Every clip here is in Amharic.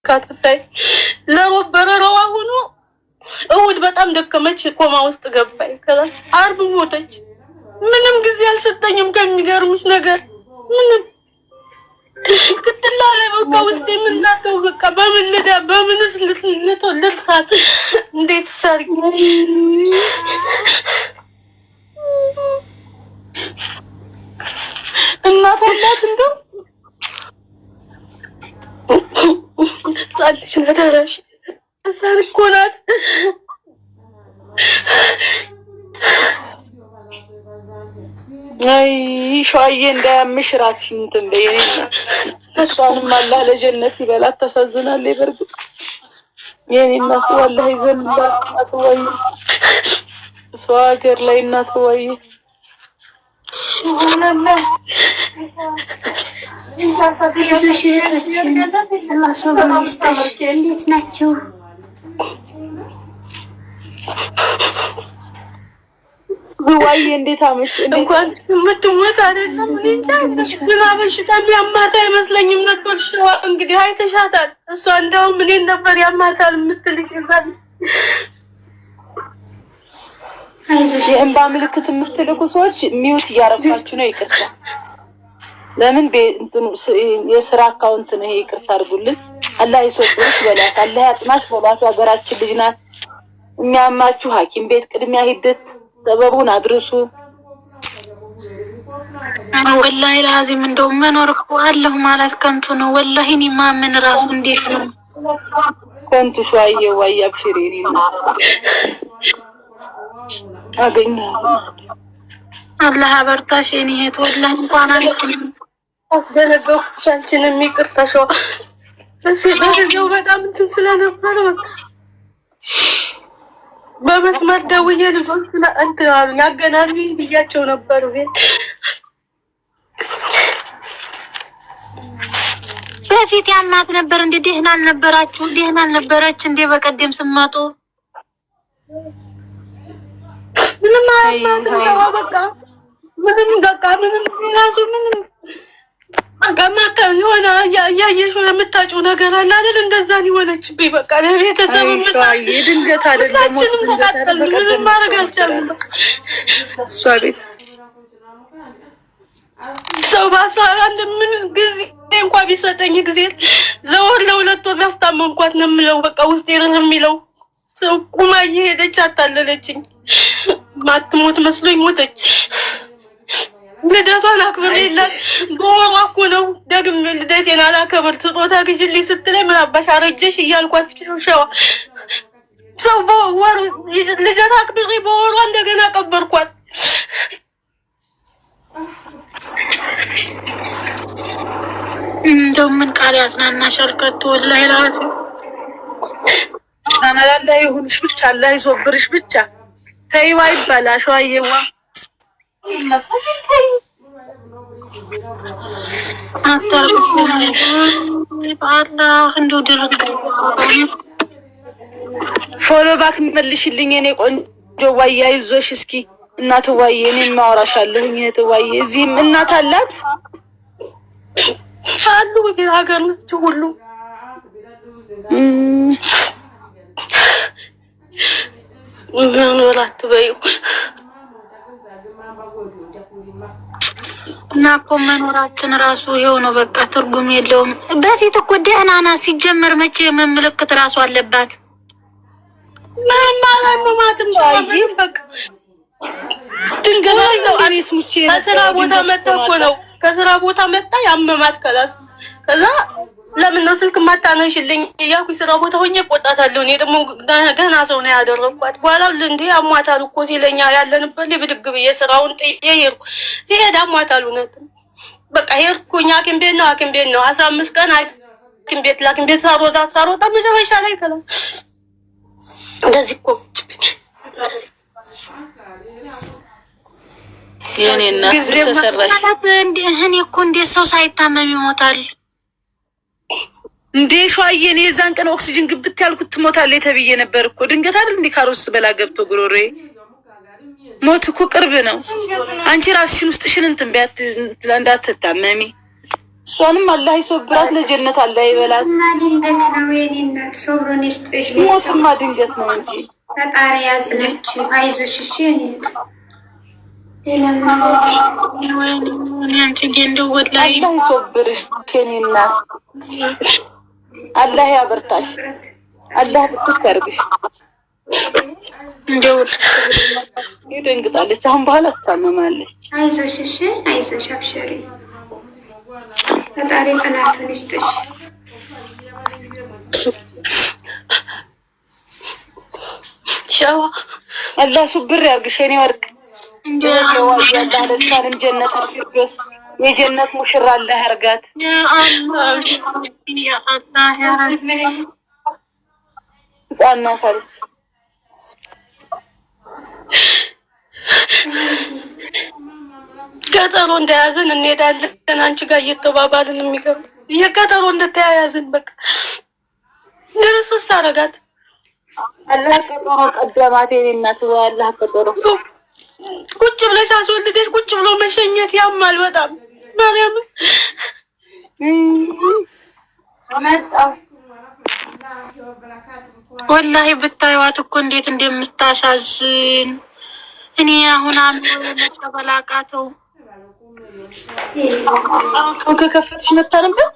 ካጥታይ ለወበረረዋ ሆኖ እሁድ በጣም ደከመች ኮማ ውስጥ ገባይ ከዛ አርብ ሞተች ምንም ጊዜ አልሰጠኝም ከሚገርምሽ ነገር ምንም ክትላ ላይ በቃ ውስጥ የምናከው በቃ በመለዳ በምንስ ልትልሳት እንዴት ሰርግ እናት እንደው ጻልሽ ነዳራሽ ሳርኮናት አይ ሸዋዬ እንዳያምሽ ራስሽን እንትን በይና እሷንም አላህ ለጀነት ይበላት። ተሳዝናለች በርግጥ የኔ እናት ወላሂ ዘንላት አስወይ ሰው ሀገር ላይ እናት ወይ ሱብሃንአላህ አላህ ሰብሩን ይስጥሽ። እንዴት ናችሁ? ወይ እንዴት አመሽ? እንኳን የምትሞት አይደለም እንጃ ምን በሽታ የሚያማታ አይመስለኝም ነበር። ሸዋ እንግዲህ አይተሻታል። እሷ እንደው ምን ነበር ያማታል የምትልሽ ይላል። የእንባ ምልክት የምትልኩ ሰዎች ሚውት እያረፋችሁ ነው። ይቅርታ ለምን እንትኑ የስራ አካውንት ነው። ይቅርታ አድርጉልን። አላህ ይሶብርሽ በላት። አላህ ያጽናሽ በላት። ሀገራችን ልጅ ናት። የሚያማችሁ ሐኪም ቤት ቅድሚያ ሂደት ሰበቡን አድርሱ። ወላሂ ላዚም እንደው መኖር እኮ አለሁ ማለት ከንቱ ነው። ወላሂ እኔ ማመን ራሱ እንዴት ነው ከንቱ ሸዋዬ ዋይ አብሽሪ ነው አገኘ አላህ አበርታሽ የኔ እህት። ወላሂ እንኳን አስደነገጥኩሽ። አንቺንም ይቅርታ ሸዋ በጊዜው በጣም እንትን ስለነበረ በቃ በመስመር ደውዬ ልጆች እንትን አሉኝ አገናኙኝ ብያቸው ነበር። ቤት በፊት ያማት ነበር እንዴ? ደህና አልነበራችሁ? ደህና አልነበረች እንዴ? በቀደም ስመጡ ምንም አያማትም ሸዋ በቃ ምንም ራሱ ምንም አጋማታ የሆነ ያያየሽ የምታጭው ነገር አለ አይደል? እንደዛ ሊሆነችብኝ በቃ ለቤተሰብ ድንገት አይደለም ሞት ድንገት አይደለም ማድረግ አልቻልኩም። እሷ ቤት ሰው ባሳራን ምን ጊዜ እንኳን ቢሰጠኝ ጊዜ ለወር ለሁለት ወር ያስታመምኳት ነው የምለው። በቃ ውስጤ ነው የሚለው። ሰው ቁማ እየሄደች አታለለችኝ። ማትሞት መስሎኝ ሞተች። ልደቷን አክብሬላት በወሯ እኮ ነው ደግሜ ልደቴን አላከብር ስጦታ ግዢልኝ ስትለኝ ምን አባሽ አረጀሽ እያልኳት ሸዋ ሰው በወር ልደት አክብሬ በወሯ እንደገና ቀበርኳት። እንደው ምን ቃል ያጽናናሻል? ከቶ ወላሂ ራሴ አናላላ ይሁንሽ ብቻ አላህ ይሶብርሽ ብቻ ተይዋ ይባላል ሸዋዬዋ ፎሎ ባክ መልሽልኝ የኔ ቆንጆ ዋዬ። አይዞሽ እስኪ እናት ዋዬ እኔም ማወራሻለሁ። እህት ዋዬ እዚህም እናት አላት አሉ ሀገር ነች ሁሉ ኖራት በዩ እና እኮ መኖራችን ራሱ ይኸው ነው በቃ ትርጉም የለውም። በፊት እኮ ደህና ናት ሲጀመር። መቼ ምን ምልክት ራሱ አለባት? ምን ማለት ነው? ማትም ሻይም በቃ ድንገት ነው። እኔ ስሙቼ ከስራ ቦታ መጣ እኮ ነው። ከስራ ቦታ መጣ ያመማት ከዛ ለምን ነው ስልክ ማታነሽልኝ እያልኩ ስራ ቦታ ሆኜ ቆጣታለሁ። እኔ ደግሞ ገና ሰው ነው ያደረኳት። በኋላ እንዴ አሟታል እኮ ሲለኛ ያለንበት ብድግ ብዬ ስራውን ጥዬ ሄድኩ። ሲሄድ አሟታል እውነት በቃ ሄድኩኝ። ሐኪም ቤት ነው 15 ቀን ሐኪም ቤት ሳሮጣ መጨረሻ ላይ ከላስ እንደዚህ እኮ የኔና ተሰራሽ እኔ እኮ እንዴት ሰው ሳይታመም ይሞታል እንዴ? ሸዋዬ እኔ የዛን ቀን ኦክሲጅን ግብት ያልኩት ትሞታለች ተብዬ ነበር እኮ። ድንገት አይደል እንዴ ካሮስ በላ ገብቶ ጉሮሬ ሞት እኮ ቅርብ ነው። አንቺ ራስሽን ውስጥሽን እንትን ቢያት እንዳትታመሚ እሷ እሷንም አላህ ይሶብራት፣ ለጀነት አላህ ይበላት። ድንገት ነው የኔ እናት፣ ሶብሩን ይስጥሽ። ሞትማ ድንገት ነው እንጂ ፈጣሪ ያጽናች። አይዞሽ እሺ። አላህ ይሶብርሽ የኔ እናት፣ አላህ ያበርታሽ፣ አላህ ብትክ ያርግሽ። እንደው ይደንግጣለች፣ አሁን በኋላ ትታመማለች። አይዞሽ እሺ፣ አይዞሽ፣ አብሽሪ። ፈጣሪ ጽናቱን ይስጥሽ። ሻዋ አላህ ሱብር ያርግሽ የኔ ወርቅ። እንደው አላህ ለስካንም ጀነት ፊርዶስ የጀነት ሙሽራ አላህ ያርጋት። ያ አላህ ያ ረቢ። ህፃናት አለች ቀጠሮ እንደያዝን እንሄዳለን። አንቺ ጋር እየተባባልን የሚገርም የቀጠሮ እንደተያያዝን በቃ ድርስ አረጋት። አላህ ቀጠሮ ቀደማት የኔ እናት። አላህ ቀጠሮ ቁጭ ብለሽ አስወልደሽ ቁጭ ብሎ መሸኘት ያማል በጣም ማርያም። ወላሂ ብታዩዋት እኮ እንዴት እንደምታሳዝን። እኔ አሁን መጨበላቃተው ከከፈትሽ መታ ነበር።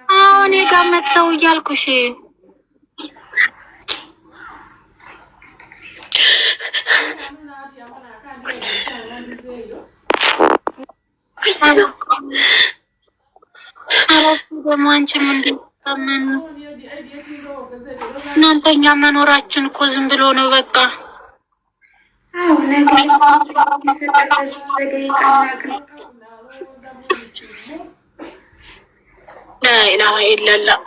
አሁን ጋር መተው እያልኩሽ አራስ ደግሞ አንቺም እንደታመኑ እናንተኛ መኖራችን እኮ ዝም ብሎ ነው በቃ። አዎ ነገር ተሰጠስ በደቂቃ لا إله إلا الله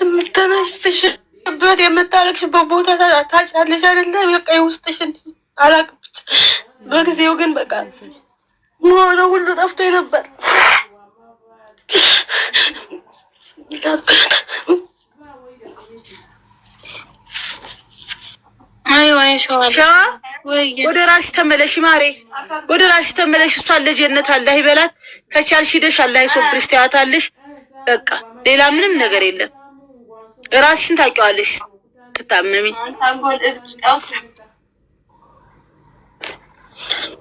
የምትነፍሽበት የምታለቅሽበት ቦታ ታጫለሽ አይደለ? በቃ የውስጥሽን አላውቅም። በጊዜው ግን በቃ ሆነ ሁሉ ጠፍቶ ነበር። ወደ ራስሽ ተመለሽ ማሬ፣ ወደ ራስሽ ተመለሽ። እሷን ለጀነት አላህ ይበላት። ከቻልሽ ሄደሽ አላህ ይሶብርሽ ትያታለሽ። በቃ ሌላ ምንም ነገር የለም። ራስሽን ታውቂዋለሽ ትታመሚ።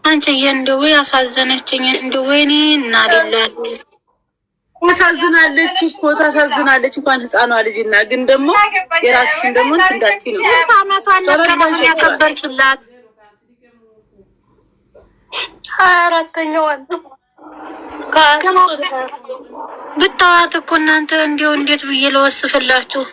አንቺ እንደው ያሳዘነችኝ እንደው ወይኔ እና ሊላል ታሳዝናለች እኮ ታሳዝናለች። እንኳን ህፃኗ ልጅና ግን ደግሞ የራስሽን ደግሞ እንዳትዪ ነው። አመቷን ለከምን ያከበርሽላት 24ኛዋን ብታዋት እኮ እናንተ እንዲው እንዴት ብዬ ለወስፍላችሁ።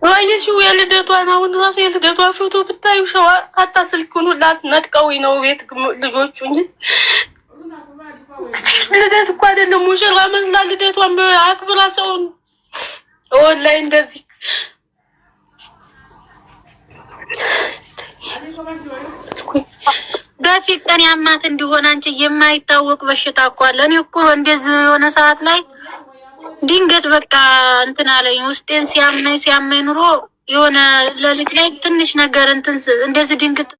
ወይኔ የልደቷን አሁን ራሱ የልደቷ ፎቶ ብታዩ ሸዋ ካታ ስልኩን ሁላት ነጥቀውኝ ነው ቤት ልጆቹ እንጂ ልደት እኮ አይደለም ሙሽራ መስላ ልደቷን አክብራ ሰውን ወላሂ እንደዚህ በፊት ቀን ያማት እንዲሆን አንቺ የማይታወቅ በሽታ እኮ አለ። እኔ እኮ እንደዚህ የሆነ ሰዓት ላይ ድንገት በቃ እንትን አለኝ ውስጤን ሲያመኝ ኑሮ የሆነ ሌሊት ላይ ትንሽ ነገር እንትን እንደዚህ ድንገት